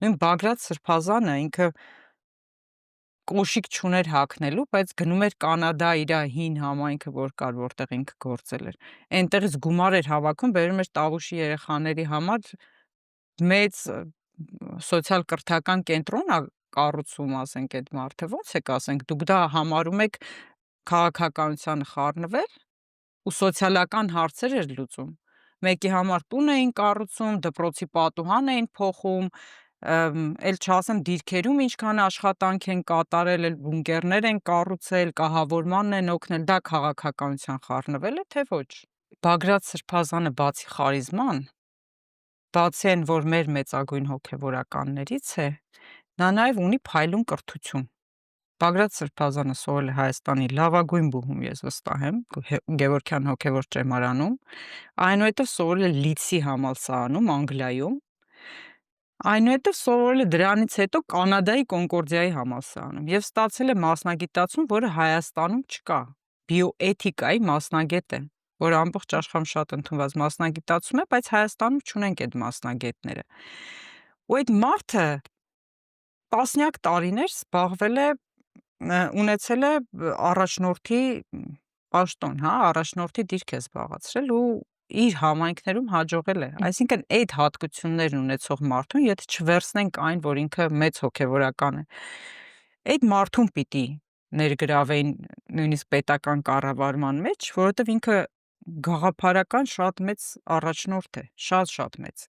Նույն Բագրատ Սրբազանը ինքը կոշիկ չուներ հագնելու, բայց գնում էր Կանադա իր հին համայնքը, որ կար, որտեղ ինքը գործել էր։ Այնտեղից գումար էր հավաքում, բերում էր Տավուշի երեխաների համար մեծ սոցիալ-կրթական կենտրոն ա կառուցում, ասենք այդ մարդը, ո՞նց եք ասենք, դուք դա համարում եք քաղաքականությանը խառնվել ու սոցիալական հարցեր էր լուծում։ Մեկի համար տուն էին կառուցում, դպրոցի պատուհան էին փոխում, էլ չասեմ դիրքերում ինչքան աշխատանք են կատարել, էլ բունկերներ են կառուցել, կահավորմանն են օգնել, դա քաղաքականության խառնվել է, թե ոչ։ Բագրատ Սրբազանը բացի խարիզման, բացի այն, որ մեր մեծագույն հոգևորականներից է, նա նաև ունի փայլուն կրթություն։ Բագրատ Սրբազանը սովորել է Հայաստանի լավագույն բուհում, ես վստահ եմ, Գևորգյան հոգևոր ճեմարանում, այնուհետև սովորել է Լիդսի համալսարանում Անգլիայում, այնուհետև սովորել է դրանից հետո Կանադայի Կոնկորդիայի համալսարանում եւ ստացել է մասնագիտացում, որը Հայաստանում չկա, բիոէթիկայի մասնագետ է, որ ամբողջ աշխարհում շատ ընդունված մասնագիտացում է, բայց Հայաստանում չունենք այդ մասնագետները։ Ու այդ մարդը տասնյակ տարիներ զբաղվել է, ունեցել է առաջնորդի պաշտոն, հա, առաջնորդի դիրք է զբաղեցրել ու իր համայնքներում հաջողել է։ Այսինքն այդ հատկություններն ունեցող մարդուն, եթե չվերցնենք այն, որ ինքը մեծ հոգևորական է, այդ մարդուն պիտի ներգրավեին նույնիսկ պետական կառավարման մեջ, որովհետև ինքը գաղափարական շատ մեծ առաջնորդ է, շատ մեծ։